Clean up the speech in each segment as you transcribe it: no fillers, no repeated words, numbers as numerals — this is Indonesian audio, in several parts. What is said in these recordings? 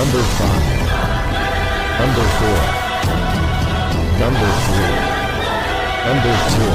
Number 5, Number 4, Number 3, Number 2,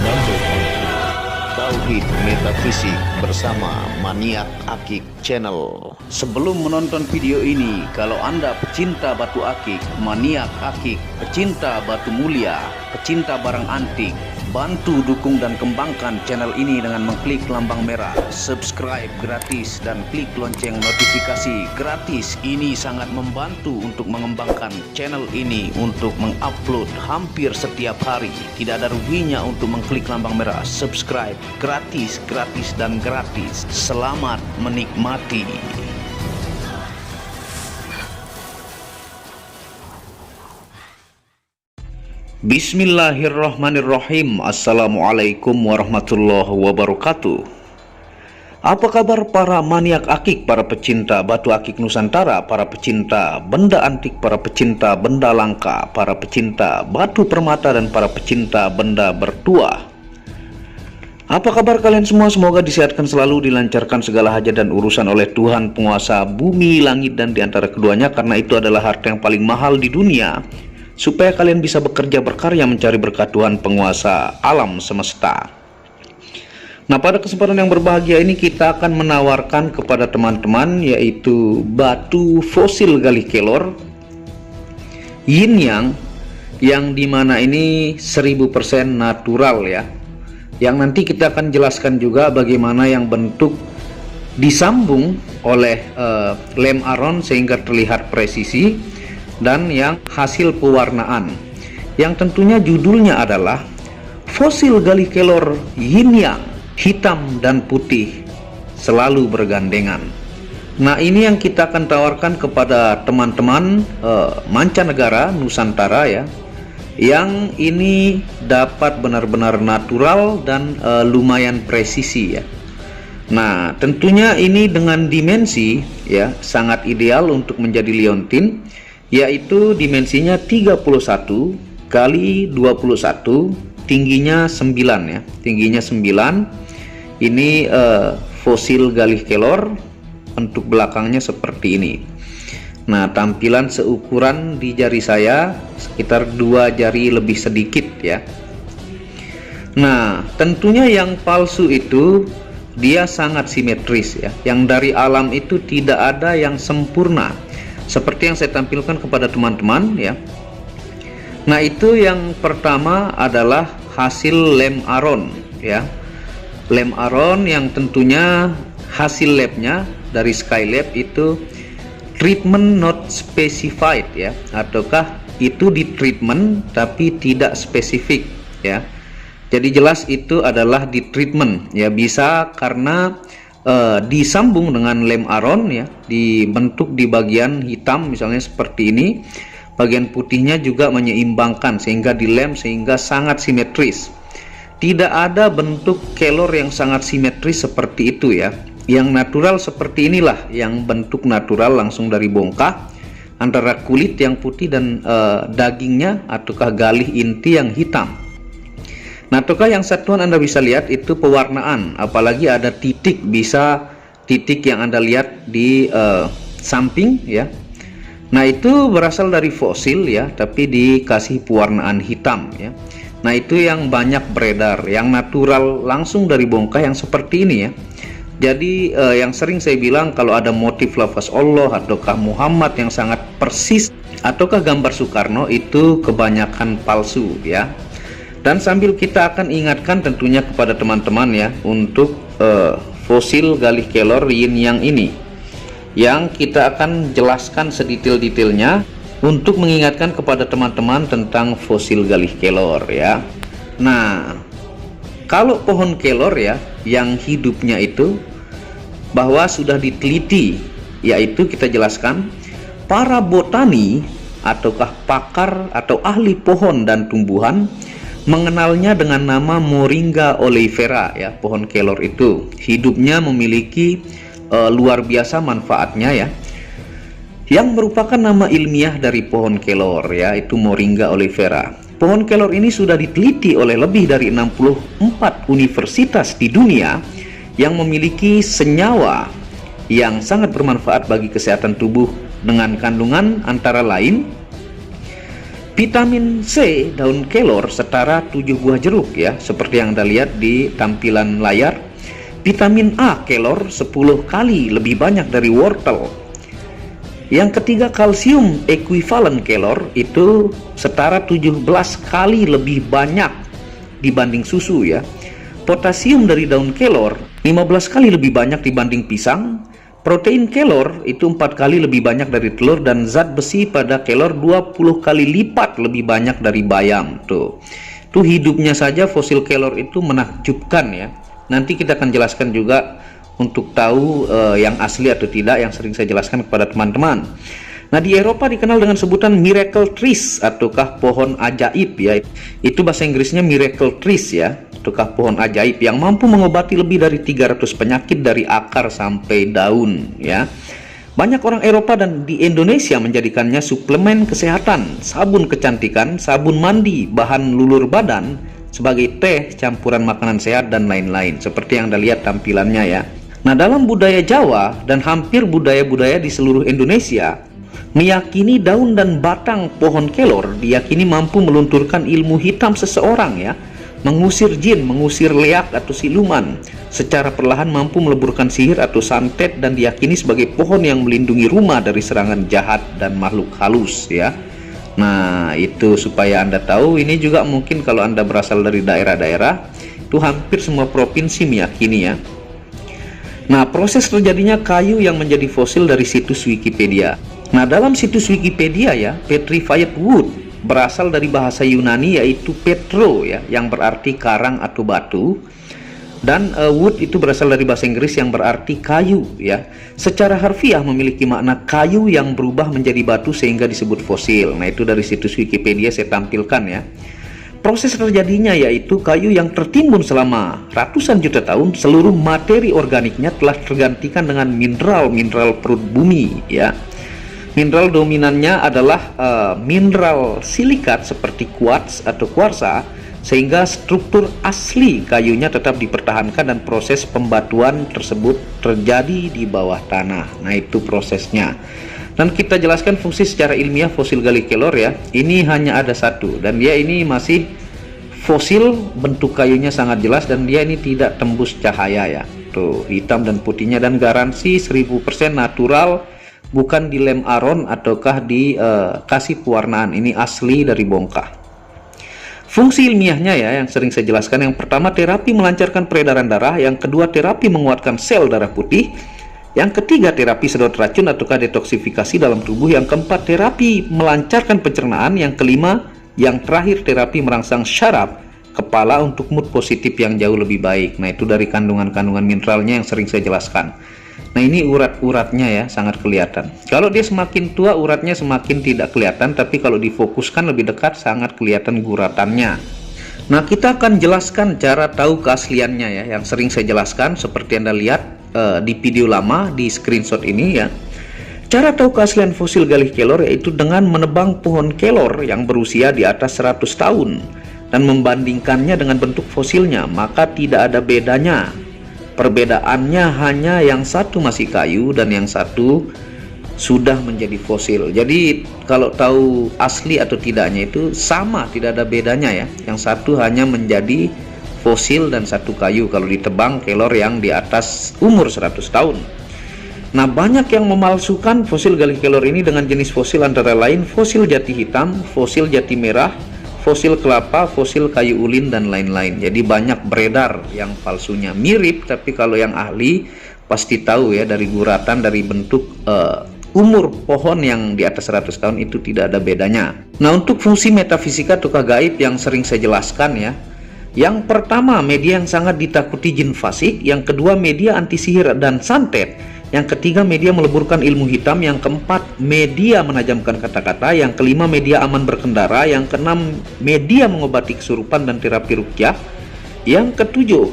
Number 1. Tauhid Metafisik bersama Maniak Akik Channel. Sebelum menonton video ini, kalau Anda pecinta batu akik, maniak akik, pecinta batu mulia, pecinta barang antik, bantu dukung dan kembangkan channel ini dengan mengklik lambang merah, subscribe gratis dan klik lonceng notifikasi gratis. Ini sangat membantu untuk mengembangkan channel ini untuk mengupload hampir setiap hari. Tidak ada ruginya untuk mengklik lambang merah, subscribe gratis, gratis dan gratis. Selamat menikmati. Bismillahirrahmanirrahim. Assalamualaikum warahmatullahi wabarakatuh. Apa kabar para maniak akik, para pecinta batu akik Nusantara, para pecinta benda antik, para pecinta benda langka, para pecinta batu permata, dan para pecinta benda bertuah? Apa kabar kalian semua? Semoga disehatkan selalu, dilancarkan segala hajat dan urusan oleh Tuhan penguasa bumi, langit, dan diantara keduanya, karena itu adalah harta yang paling mahal di dunia, supaya kalian bisa bekerja berkarya mencari berkat Tuhan penguasa alam semesta. Nah, pada kesempatan yang berbahagia ini kita akan menawarkan kepada teman-teman yaitu batu fosil Galih Kelor Yin yang dimana ini 1000% natural ya. Yang nanti kita akan jelaskan juga bagaimana yang bentuk disambung oleh lem aron sehingga terlihat presisi, dan yang hasil pewarnaan yang tentunya judulnya adalah fosil Galih Kelor Yin Yang, hitam dan putih selalu bergandengan. Nah, ini yang kita akan tawarkan kepada teman-teman mancanegara Nusantara ya, yang ini dapat benar-benar natural dan lumayan presisi ya. Nah, tentunya ini dengan dimensi ya sangat ideal untuk menjadi liontin, yaitu dimensinya 31 kali 21, tingginya 9 ya, tingginya 9. Ini fosil Galih Kelor, bentuk belakangnya seperti ini. Nah, tampilan seukuran di jari saya sekitar 2 jari lebih sedikit ya. Nah, tentunya yang palsu itu dia sangat simetris ya, yang dari alam itu tidak ada yang sempurna seperti yang saya tampilkan kepada teman-teman ya. Nah, itu yang pertama adalah hasil lem aron ya. Lem aron yang tentunya hasil labnya dari Skylab itu treatment not specified ya, ataukah itu di treatment tapi tidak spesifik ya. Jadi jelas itu adalah di treatment ya, bisa karena disambung dengan lem aron ya, dibentuk di bagian hitam misalnya seperti ini, bagian putihnya juga menyeimbangkan sehingga dilem sehingga sangat simetris. Tidak ada bentuk kelor yang sangat simetris seperti itu ya. Yang natural seperti inilah, yang bentuk natural langsung dari bongkah antara kulit yang putih dan dagingnya ataukah galih inti yang hitam. Nah, ataukah yang satuan Anda bisa lihat itu pewarnaan, apalagi ada titik, bisa titik yang Anda lihat di samping ya. Nah, itu berasal dari fosil ya, tapi dikasih pewarnaan hitam ya. Nah, itu yang banyak beredar, yang natural langsung dari bongkah yang seperti ini ya. Jadi yang sering saya bilang kalau ada motif lafaz Allah ataukah Muhammad yang sangat persis ataukah gambar Soekarno, itu kebanyakan palsu ya. Dan sambil kita akan ingatkan tentunya kepada teman-teman ya untuk fosil Galih Kelor Yin Yang ini, yang kita akan jelaskan sedetail-detailnya untuk mengingatkan kepada teman-teman tentang fosil Galih Kelor ya. Nah, kalau pohon kelor ya yang hidupnya itu bahwa sudah diteliti, yaitu kita jelaskan para botani ataukah pakar atau ahli pohon dan tumbuhan mengenalnya dengan nama Moringa oleifera ya. Pohon kelor itu hidupnya memiliki luar biasa manfaatnya ya, yang merupakan nama ilmiah dari pohon kelor ya, itu Moringa oleifera. Pohon kelor ini sudah diteliti oleh lebih dari 64 universitas di dunia yang memiliki senyawa yang sangat bermanfaat bagi kesehatan tubuh dengan kandungan antara lain vitamin C daun kelor setara 7 buah jeruk ya, seperti yang Anda lihat di tampilan layar. Vitamin A kelor 10 kali lebih banyak dari wortel. Yang ketiga, kalsium ekuivalen kelor itu setara 17 kali lebih banyak dibanding susu ya. Potasium dari daun kelor 15 kali lebih banyak dibanding pisang. Protein kelor itu 4 kali lebih banyak dari telur, dan zat besi pada kelor 20 kali lipat lebih banyak dari bayam. Tuh hidupnya saja fosil kelor itu menakjubkan ya. Nanti kita akan jelaskan juga untuk tahu yang asli atau tidak, yang sering saya jelaskan kepada teman-teman. Nah, di Eropa dikenal dengan sebutan miracle trees ataukah pohon ajaib ya. Itu bahasa Inggrisnya miracle trees ya, ataukah pohon ajaib yang mampu mengobati lebih dari 300 penyakit dari akar sampai daun ya. Banyak orang Eropa dan di Indonesia menjadikannya suplemen kesehatan, sabun kecantikan, sabun mandi, bahan lulur badan, sebagai teh, campuran makanan sehat dan lain-lain, seperti yang Anda lihat tampilannya ya. Nah, dalam budaya Jawa dan hampir budaya-budaya di seluruh Indonesia meyakini daun dan batang pohon kelor diyakini mampu melunturkan ilmu hitam seseorang ya, mengusir jin, mengusir leak atau siluman, secara perlahan mampu meleburkan sihir atau santet, dan diyakini sebagai pohon yang melindungi rumah dari serangan jahat dan makhluk halus ya. Nah, itu supaya Anda tahu. Ini juga mungkin kalau Anda berasal dari daerah-daerah, itu hampir semua provinsi meyakini ya. Nah, proses terjadinya kayu yang menjadi fosil dari situs Wikipedia. Nah, dalam situs Wikipedia ya, petrified wood berasal dari bahasa Yunani yaitu petro ya, yang berarti karang atau batu, dan wood itu berasal dari bahasa Inggris yang berarti kayu ya. Secara harfiah memiliki makna kayu yang berubah menjadi batu sehingga disebut fosil. Nah, itu dari situs Wikipedia saya tampilkan ya. Proses terjadinya yaitu kayu yang tertimbun selama ratusan juta tahun, seluruh materi organiknya telah tergantikan dengan mineral-mineral perut bumi ya. Mineral dominannya adalah mineral silikat seperti quartz atau kuarsa, sehingga struktur asli kayunya tetap dipertahankan dan proses pembatuan tersebut terjadi di bawah tanah. Nah, itu prosesnya. Dan kita jelaskan fungsi secara ilmiah fosil gali kelor ya. Ini hanya ada satu, dan dia ini masih fosil, bentuk kayunya sangat jelas, dan dia ini tidak tembus cahaya ya. Tuh, hitam dan putihnya, dan garansi 1000% natural, bukan dilem aron ataukah dikasih pewarnaan. Ini asli dari bongkah. Fungsi ilmiahnya ya, yang sering saya jelaskan, yang pertama terapi melancarkan peredaran darah, yang kedua terapi menguatkan sel darah putih, yang ketiga terapi sedot racun ataukah detoksifikasi dalam tubuh, yang keempat terapi melancarkan pencernaan, yang kelima, yang terakhir terapi merangsang syaraf kepala untuk mood positif yang jauh lebih baik. Nah, itu dari kandungan-kandungan mineralnya yang sering saya jelaskan. Nah, ini urat-uratnya ya, sangat kelihatan. Kalau dia semakin tua, uratnya semakin tidak kelihatan, tapi kalau difokuskan lebih dekat, sangat kelihatan guratannya. Nah, kita akan jelaskan cara tahu keasliannya ya, yang sering saya jelaskan seperti Anda lihat di video lama, di screenshot ini ya. Cara tahu keaslian fosil galih kelor yaitu dengan menebang pohon kelor yang berusia di atas 100 tahun dan membandingkannya dengan bentuk fosilnya, maka tidak ada bedanya. Perbedaannya hanya yang satu masih kayu dan yang satu sudah menjadi fosil. Jadi kalau tahu asli atau tidaknya itu sama, tidak ada bedanya ya. Yang satu hanya menjadi fosil dan satu kayu kalau ditebang kelor yang di atas umur 100 tahun. Nah, banyak yang memalsukan fosil galih kelor ini dengan jenis fosil antara lain fosil jati hitam, fosil jati merah, fosil kelapa, fosil kayu ulin, dan lain-lain. Jadi banyak beredar yang palsunya. Mirip, tapi kalau yang ahli pasti tahu ya, dari guratan, dari bentuk umur pohon yang di atas 100 tahun itu tidak ada bedanya. Nah, untuk fungsi metafisika atau gaib yang sering saya jelaskan ya. Yang pertama, media yang sangat ditakuti jin fasik. Yang kedua, media anti sihir dan santet. Yang ketiga, media meleburkan ilmu hitam. Yang keempat, media menajamkan kata-kata. Yang kelima, media aman berkendara. Yang keenam, media mengobati kesurupan dan terapi ruqyah. Yang ketujuh,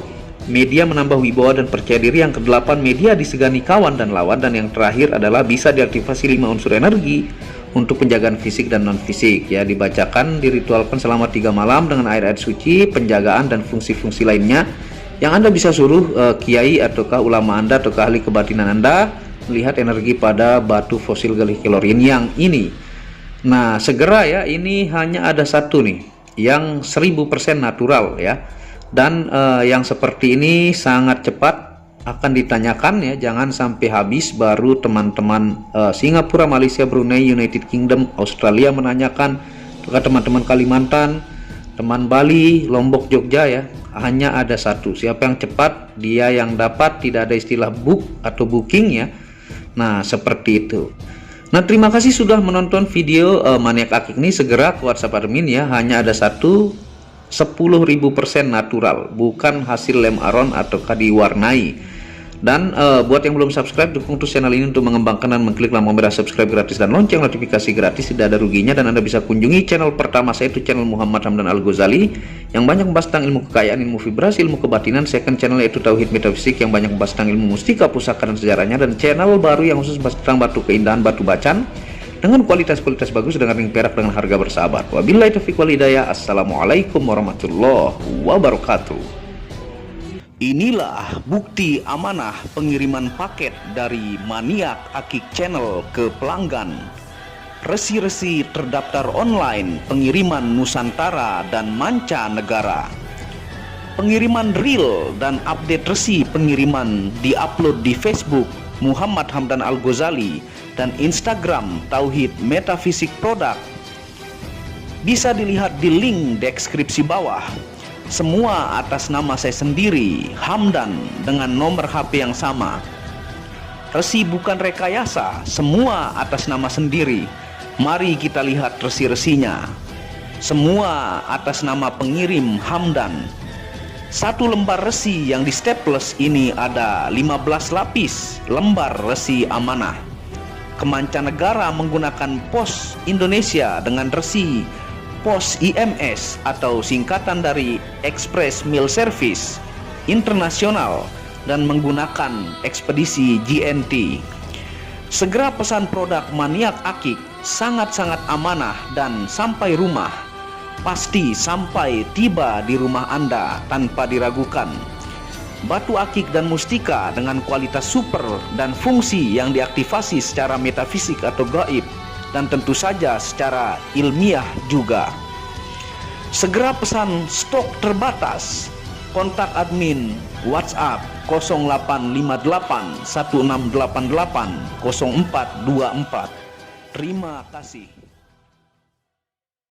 media menambah wibawa dan percaya diri. Yang kedelapan, media disegani kawan dan lawan. Dan yang terakhir adalah bisa diaktifasi 5 unsur energi untuk penjagaan fisik dan non fisik ya, dibacakan, diritualkan selama 3 malam dengan air-air suci, penjagaan dan fungsi-fungsi lainnya yang Anda bisa suruh kiai ataukah ulama Anda ataukah ahli kebatinan Anda melihat energi pada batu fosil gali klorin yang ini. Nah, segera ya, ini hanya ada satu nih yang 1000% natural ya. Dan yang seperti ini sangat cepat akan ditanyakan ya, jangan sampai habis baru teman-teman Singapura, Malaysia, Brunei, United Kingdom, Australia menanyakan, juga teman-teman Kalimantan, teman Bali, Lombok, Jogja ya. Hanya ada satu, siapa yang cepat dia yang dapat, tidak ada istilah book atau booking ya. Nah, seperti itu. Nah, terima kasih sudah menonton video Maniak Akik ini. Segera ke WhatsApp admin ya, hanya ada satu, 10.000% natural, bukan hasil lem aron ataukah diwarnai. Dan buat yang belum subscribe, dukung terus channel ini untuk mengembangkan dan mengklik lampu merah subscribe gratis dan lonceng notifikasi gratis, tidak ada ruginya. Dan Anda bisa kunjungi channel pertama saya, itu channel Muhammad Hamdan Al-Ghazali, yang banyak membahas tentang ilmu kekayaan, ilmu vibrasi, ilmu kebatinan. Second channel yaitu Tauhid Metafisik, yang banyak membahas tentang ilmu mustika, pusaka dan sejarahnya. Dan channel baru yang khusus membahas tentang batu keindahan, batu bacan dengan kualitas perak dengan ring perak dengan harga bersahabat. Wabillahi taufiq wal hidayah. Assalamualaikum warahmatullahi wabarakatuh. Inilah bukti amanah pengiriman paket dari Maniak Akik Channel ke pelanggan. Resi-resi terdaftar online pengiriman Nusantara dan mancanegara. Pengiriman real dan update resi pengiriman diupload di Facebook Muhammad Hamdan Al-Ghazali dan Instagram Tauhid Metafisik Produk. Bisa dilihat di link deskripsi bawah. Semua atas nama saya sendiri, Hamdan, dengan nomor HP yang sama. Resi bukan rekayasa, semua atas nama sendiri. Mari kita lihat resi-resinya. Semua atas nama pengirim Hamdan. Satu lembar resi yang di staples ini ada 15 lapis lembar resi amanah. Kemancanegara menggunakan pos Indonesia dengan resi pos IMS atau singkatan dari Express Mail Service Internasional dan menggunakan ekspedisi GNT. Segera pesan produk Maniak Akik, sangat-sangat amanah dan sampai rumah. Pasti sampai tiba di rumah Anda tanpa diragukan. Batu akik dan mustika dengan kualitas super dan fungsi yang diaktifasi secara metafisik atau gaib, dan tentu saja secara ilmiah juga. Segera pesan, stok terbatas. Kontak admin WhatsApp 0858 1688 0424. Terima kasih.